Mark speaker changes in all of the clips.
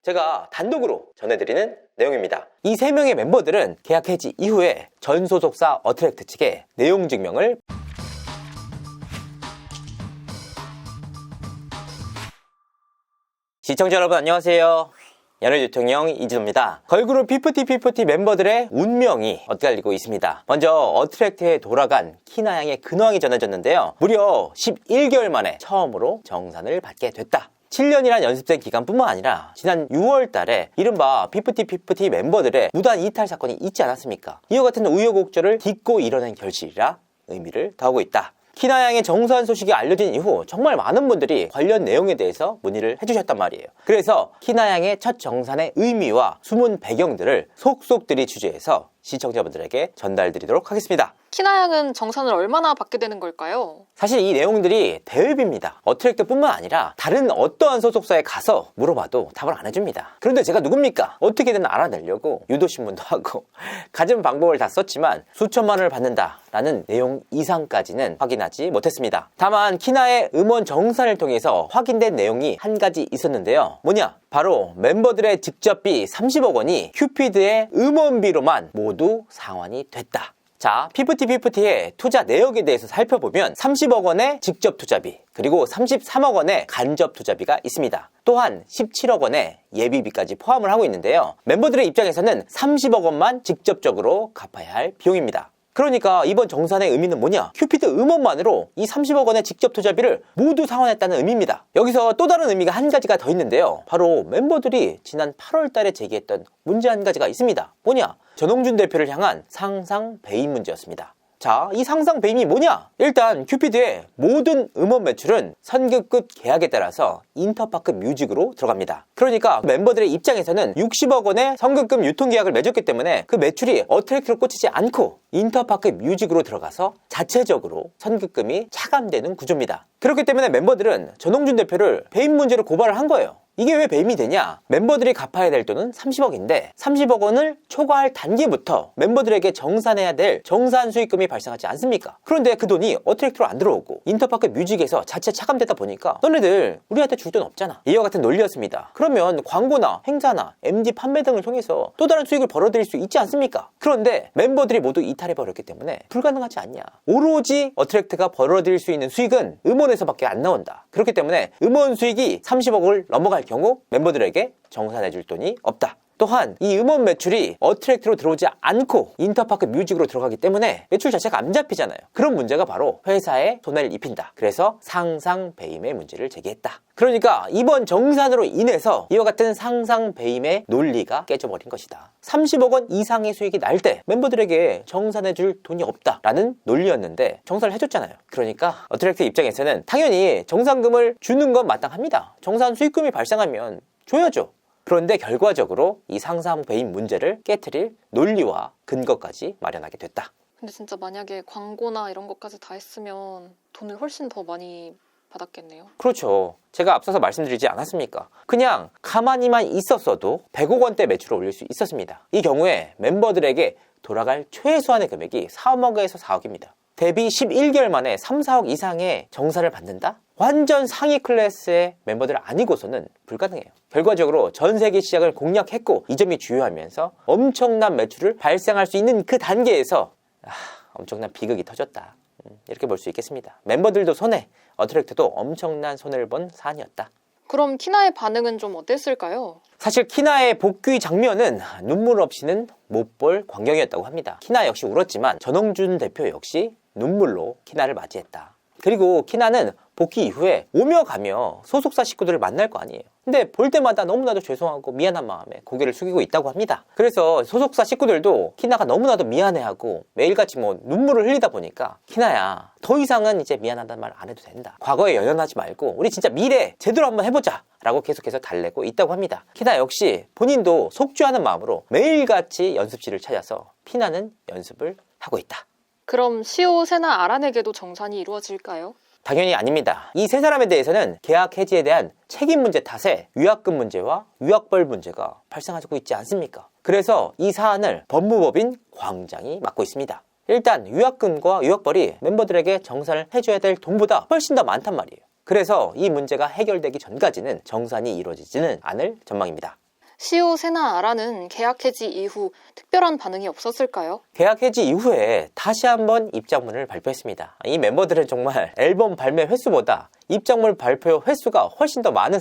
Speaker 1: 제가 단독으로 전해드리는 내용입니다. 이 3명의 멤버들은 계약 해지 이후에 전 소속사 어트랙트 측에 내용 증명을 시청자 여러분 안녕하세요. 연예대통령 이진호입니다. 걸그룹 피프티 멤버들의 운명이 엇갈리고 있습니다. 먼저 어트랙트에 돌아간 키나양의 근황이 전해졌는데요. 무려 11개월 만에 처음으로 정산을 받게 됐다. 7년이란 연습생 기간뿐만 아니라 지난 6월 달에 이른바 피프티 멤버들의 무단 이탈 사건이 있지 않았습니까? 이와 같은 우여곡절을 딛고 이뤄낸 결실이라 의미를 더하고 있다. 키나양의 정산 소식이 알려진 이후 정말 많은 분들이 관련 내용에 대해서 문의를 해주셨단 말이에요. 그래서 키나양의 첫 정산의 의미와 숨은 배경들을 속속들이 취재해서 시청자분들에게 전달드리도록 하겠습니다.
Speaker 2: 키나양은 정산을 얼마나 받게 되는 걸까요?
Speaker 1: 사실 이 내용들이 대회비입니다. 어트랙트뿐만 아니라 다른 어떠한 소속사에 가서 물어봐도 답을 안 해줍니다. 그런데 제가 누굽니까? 어떻게든 알아내려고 유도신문도 하고 가진 방법을 다 썼지만 수천만 원을 받는다라는 내용 이상까지는 확인하지 못했습니다. 다만 키나의 음원 정산을 통해서 확인된 내용이 한 가지 있었는데요. 뭐냐? 바로 멤버들의 직접비 30억 원이 큐피드의 음원비로만 모두 상환이 됐다. 자, 피프티의 투자 내역에 대해서 살펴보면 30억 원의 직접 투자비, 그리고 33억 원의 간접 투자비가 있습니다. 또한 17억 원의 예비비까지 포함을 하고 있는데요. 멤버들의 입장에서는 30억 원만 직접적으로 갚아야 할 비용입니다. 그러니까 이번 정산의 의미는 뭐냐? 큐피드 음원만으로 이 30억 원의 직접 투자비를 모두 상환했다는 의미입니다. 여기서 또 다른 의미가 한 가지가 더 있는데요. 바로 멤버들이 지난 8월 달에 제기했던 문제 한 가지가 있습니다. 뭐냐? 전홍준 대표를 향한 상상 배임 문제였습니다. 자, 이 상상 배임이 뭐냐? 일단 큐피드의 모든 음원 매출은 선급급 계약에 따라서 인터파크 뮤직으로 들어갑니다. 그러니까 멤버들의 입장에서는 60억 원의 선급급 유통계약을 맺었기 때문에 그 매출이 어트랙트로 꽂히지 않고 인터파크 뮤직으로 들어가서 자체적으로 선급금이 차감되는 구조입니다. 그렇기 때문에 멤버들은 전홍준 대표를 배임 문제로 고발을 한 거예요. 이게 왜 배임이 되냐? 멤버들이 갚아야 될 돈은 30억인데 30억 원을 초과할 단계부터 멤버들에게 정산해야 될 정산 수익금이 발생하지 않습니까? 그런데 그 돈이 어트랙트로 안 들어오고 인터파크 뮤직에서 자체 차감되다 보니까 너네들 우리한테 줄 돈 없잖아. 이와 같은 논리였습니다. 그러면 광고나 행사나 MD 판매 등을 통해서 또 다른 수익을 벌어들일 수 있지 않습니까? 그런데 멤버들이 모두 이탈해버렸기 때문에 불가능하지 않냐? 오로지 어트랙트가 벌어들일 수 있는 수익은 음원에서밖에 안 나온다. 그렇기 때문에 음원 수익이 30억을 넘어갈 경우 멤버들에게 정산해줄 돈이 없다. 또한 이 음원 매출이 어트랙트로 들어오지 않고 인터파크 뮤직으로 들어가기 때문에 매출 자체가 안 잡히잖아요. 그런 문제가 바로 회사에 손해를 입힌다. 그래서 상상 배임의 문제를 제기했다. 그러니까 이번 정산으로 인해서 이와 같은 상상 배임의 논리가 깨져버린 것이다. 30억 원 이상의 수익이 날 때 멤버들에게 정산해줄 돈이 없다라는 논리였는데 정산을 해줬잖아요. 그러니까 어트랙트 입장에서는 당연히 정산금을 주는 건 마땅합니다. 정산 수익금이 발생하면 줘야죠. 그런데 결과적으로 이 상상 배임 문제를 깨트릴 논리와 근거까지 마련하게 됐다.
Speaker 2: 근데 진짜 만약에 광고나 이런 것까지 다 했으면 돈을 훨씬 더 많이 받았겠네요.
Speaker 1: 그렇죠. 제가 앞서서 말씀드리지 않았습니까? 그냥 가만히만 있었어도 100억 원대 매출을 올릴 수 있었습니다. 이 경우에 멤버들에게 돌아갈 최소한의 금액이 3억에서 4억입니다. 데뷔 11개월 만에 3, 4억 이상의 정산을 받는다? 완전 상위 클래스의 멤버들 아니고서는 불가능해요. 결과적으로 전 세계 시장을 공략했고 이 점이 주요하면서 엄청난 매출을 발생할 수 있는 그 단계에서 엄청난 비극이 터졌다. 이렇게 볼 수 있겠습니다. 멤버들도 손해, 어트랙트도 엄청난 손해를 본 사안이었다.
Speaker 2: 그럼 키나의 반응은 좀 어땠을까요?
Speaker 1: 사실 키나의 복귀 장면은 눈물 없이는 못 볼 광경이었다고 합니다. 키나 역시 울었지만 전홍준 대표 역시 눈물로 키나를 맞이했다. 그리고 키나는 복귀 이후에 오며 가며 소속사 식구들을 만날 거 아니에요. 근데 볼 때마다 너무나도 죄송하고 미안한 마음에 고개를 숙이고 있다고 합니다. 그래서 소속사 식구들도 키나가 너무나도 미안해하고 매일같이 눈물을 흘리다 보니까 키나야 더 이상은 이제 미안하다는 말 안 해도 된다. 과거에 연연하지 말고 우리 진짜 미래 제대로 한번 해보자 라고 계속해서 달래고 있다고 합니다. 키나 역시 본인도 속죄하는 마음으로 매일같이 연습실을 찾아서 피나는 연습을 하고 있다.
Speaker 2: 그럼 시오, 세나, 아란에게도 정산이 이루어질까요?
Speaker 1: 당연히 아닙니다. 이 세 사람에 대해서는 계약 해지에 대한 책임 문제 탓에 위약금 문제와 위약벌 문제가 발생하고 있지 않습니까? 그래서 이 사안을 법무법인 광장이 맡고 있습니다. 일단 위약금과 위약벌이 멤버들에게 정산을 해줘야 될 돈보다 훨씬 더 많단 말이에요. 그래서 이 문제가 해결되기 전까지는 정산이 이루어지지는 않을 전망입니다.
Speaker 2: 시우, 세나, 아라는 계약 해지 이후 특별한 반응이 없었을까요?
Speaker 1: 계약 해지 이후에 다시 한번 입장문을 발표했습니다. 이 멤버들은 정말 앨범 발매 횟수보다 입장문 발표 횟수가 훨씬 더 많은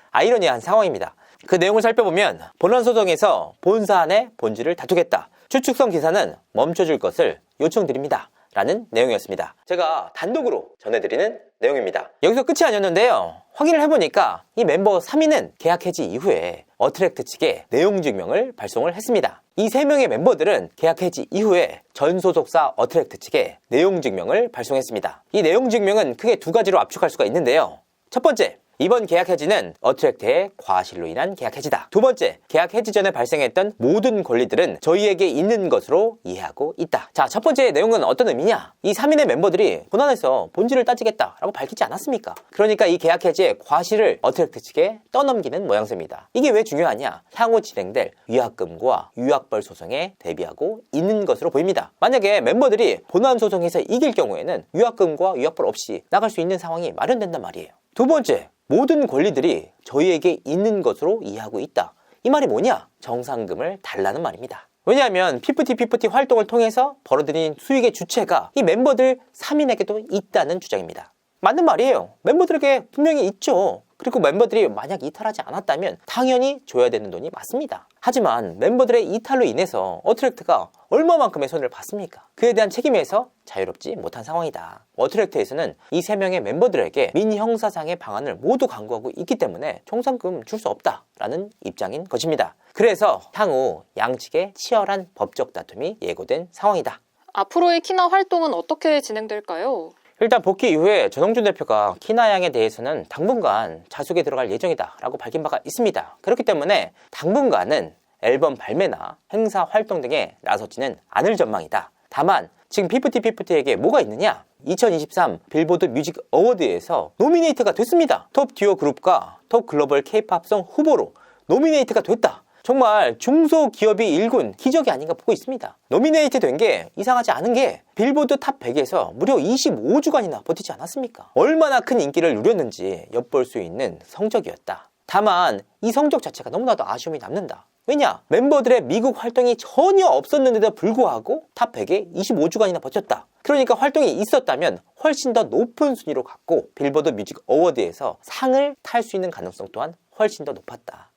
Speaker 1: 아이러니한 상황입니다. 그 내용을 살펴보면 본안 소송에서 본사안의 본질을 다투겠다. 추측성 기사는 멈춰줄 것을 요청드립니다. 라는 내용이었습니다. 제가 단독으로 전해드리는 내용입니다. 여기서 끝이 아니었는데요. 확인을 해보니까 이 멤버 3인은 계약 해지 이후에 어트랙트 측에 내용 증명을 발송을 했습니다. 이 3명의 멤버들은 계약 해지 이후에 전 소속사 어트랙트 측에 내용 증명을 발송했습니다. 이 내용 증명은 크게 두 가지로 압축할 수가 있는데요. 첫 번째, 이번 계약 해지는 어트랙트의 과실로 인한 계약 해지다. 두 번째, 계약 해지 전에 발생했던 모든 권리들은 저희에게 있는 것으로 이해하고 있다. 자, 첫 번째 내용은 어떤 의미냐? 이 3인의 멤버들이 본안에서 본질을 따지겠다라고 밝히지 않았습니까? 그러니까 이 계약 해지의 과실을 어트랙트 측에 떠넘기는 모양새입니다. 이게 왜 중요하냐? 향후 진행될 위약금과 위약벌 소송에 대비하고 있는 것으로 보입니다. 만약에 멤버들이 본안 소송에서 이길 경우에는 위약금과 위약벌 없이 나갈 수 있는 상황이 마련된단 말이에요. 두 번째, 모든 권리들이 저희에게 있는 것으로 이해하고 있다. 이 말이 뭐냐? 정상금을 달라는 말입니다. 왜냐하면 피프티 활동을 통해서 벌어들인 수익의 주체가 이 멤버들 3인에게도 있다는 주장입니다. 맞는 말이에요. 멤버들에게 분명히 있죠. 그리고 멤버들이 만약 이탈하지 않았다면 당연히 줘야 되는 돈이 맞습니다. 하지만 멤버들의 이탈로 인해서 어트랙트가 얼마만큼의 손해를 봤습니까? 그에 대한 책임에서 자유롭지 못한 상황이다. 어트랙트에서는 이 3명의 멤버들에게 민형사상의 방안을 모두 강구하고 있기 때문에 정상금 줄 수 없다라는 입장인 것입니다. 그래서 향후 양측의 치열한 법적 다툼이 예고된 상황이다.
Speaker 2: 앞으로의 키나 활동은 어떻게 진행될까요?
Speaker 1: 일단 복귀 이후에 전홍준 대표가 키나 양에 대해서는 당분간 자숙에 들어갈 예정이다 라고 밝힌 바가 있습니다. 그렇기 때문에 당분간은 앨범 발매나 행사 활동 등에 나서지는 않을 전망이다. 다만 지금 피프티에게 뭐가 있느냐? 2023 빌보드 뮤직 어워드에서 노미네이트가 됐습니다. 톱 듀오 그룹과 톱 글로벌 K-팝송 후보로 노미네이트가 됐다. 정말 중소기업이 일군 기적이 아닌가 보고 있습니다. 노미네이트 된 게 이상하지 않은 게 빌보드 탑 100에서 무려 25주간이나 버티지 않았습니까? 얼마나 큰 인기를 누렸는지 엿볼 수 있는 성적이었다. 다만 이 성적 자체가 너무나도 아쉬움이 남는다. 왜냐? 멤버들의 미국 활동이 전혀 없었는데도 불구하고 탑 100에 25주간이나 버텼다. 그러니까 활동이 있었다면 훨씬 더 높은 순위로 갔고 빌보드 뮤직 어워드에서 상을 탈 수 있는 가능성 또한 훨씬 더 높았다.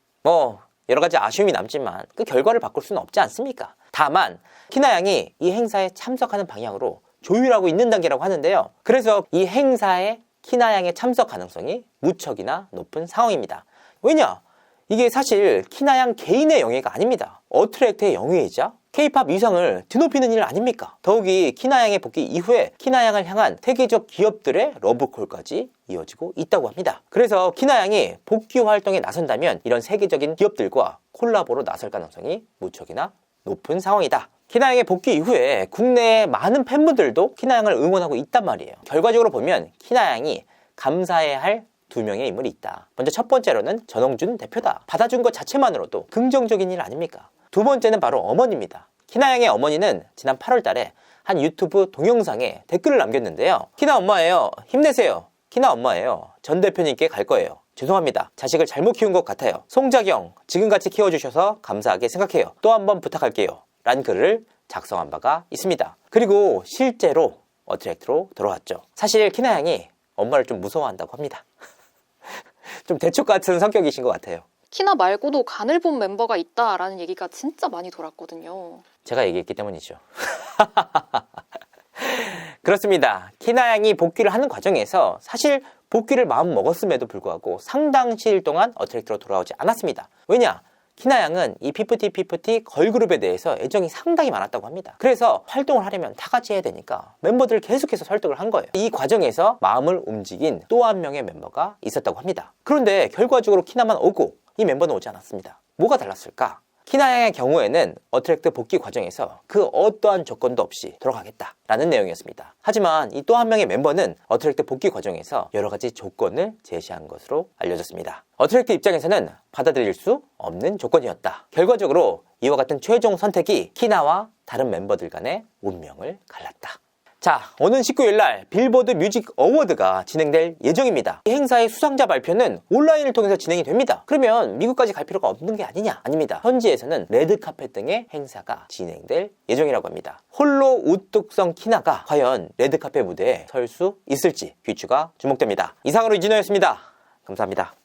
Speaker 1: 여러 가지 아쉬움이 남지만 그 결과를 바꿀 수는 없지 않습니까? 다만 키나 양이 이 행사에 참석하는 방향으로 조율하고 있는 단계라고 하는데요. 그래서 이 행사에 키나 양의 참석 가능성이 무척이나 높은 상황입니다. 왜냐? 이게 사실 키나 양 개인의 영예가 아닙니다. 어트랙트의 영예이자 K-팝 위상을 드높이는 일 아닙니까? 더욱이 키나 양의 복귀 이후에 키나 양을 향한 세계적 기업들의 러브콜까지 이어지고 있다고 합니다. 그래서 키나 양이 복귀 활동에 나선다면 이런 세계적인 기업들과 콜라보로 나설 가능성이 무척이나 높은 상황이다. 키나 양의 복귀 이후에 국내의 많은 팬분들도 키나 양을 응원하고 있단 말이에요. 결과적으로 보면 키나 양이 감사해야 할 2명의 인물이 있다. 먼저 첫 번째로는 전홍준 대표다. 받아준 것 자체만으로도 긍정적인 일 아닙니까? 두 번째는 바로 어머니입니다. 키나 양의 어머니는 지난 8월 달에 한 유튜브 동영상에 댓글을 남겼는데요. 키나 엄마예요. 힘내세요. 키나 엄마예요. 전 대표님께 갈 거예요. 죄송합니다. 자식을 잘못 키운 것 같아요. 송자경, 지금같이 키워주셔서 감사하게 생각해요. 또 한 번 부탁할게요. 란 글을 작성한 바가 있습니다. 그리고 실제로 어트랙트로 돌아왔죠. 사실 키나 양이 엄마를 좀 무서워한다고 합니다. 좀 대축 같은 성격이신 것 같아요.
Speaker 2: 키나 말고도 간을 본 멤버가 있다라는 얘기가 진짜 많이 돌았거든요.
Speaker 1: 제가 얘기했기 때문이죠. 그렇습니다. 키나 양이 복귀를 하는 과정에서 사실 복귀를 마음 먹었음에도 불구하고 상당 시일 동안 어트랙트로 돌아오지 않았습니다. 왜냐? 키나 양은 이 피프티 걸그룹에 대해서 애정이 상당히 많았다고 합니다. 그래서 활동을 하려면 다 같이 해야 되니까 멤버들을 계속해서 설득을 한 거예요. 이 과정에서 마음을 움직인 또 한 명의 멤버가 있었다고 합니다. 그런데 결과적으로 키나만 오고 이 멤버는 오지 않았습니다. 뭐가 달랐을까? 키나 양의 경우에는 어트랙트 복귀 과정에서 그 어떠한 조건도 없이 돌아가겠다라는 내용이었습니다. 하지만 이 또 한 명의 멤버는 어트랙트 복귀 과정에서 여러 가지 조건을 제시한 것으로 알려졌습니다. 어트랙트 입장에서는 받아들일 수 없는 조건이었다. 결과적으로 이와 같은 최종 선택이 키나와 다른 멤버들 간의 운명을 갈랐다. 자, 오는 19일날 빌보드 뮤직 어워드가 진행될 예정입니다. 이 행사의 수상자 발표는 온라인을 통해서 진행이 됩니다. 그러면 미국까지 갈 필요가 없는 게 아니냐? 아닙니다. 현지에서는 레드카펫 등의 행사가 진행될 예정이라고 합니다. 홀로 우뚝성 키나가 과연 레드카펫 무대에 설 수 있을지 귀추가 주목됩니다. 이상으로 이진호였습니다. 감사합니다.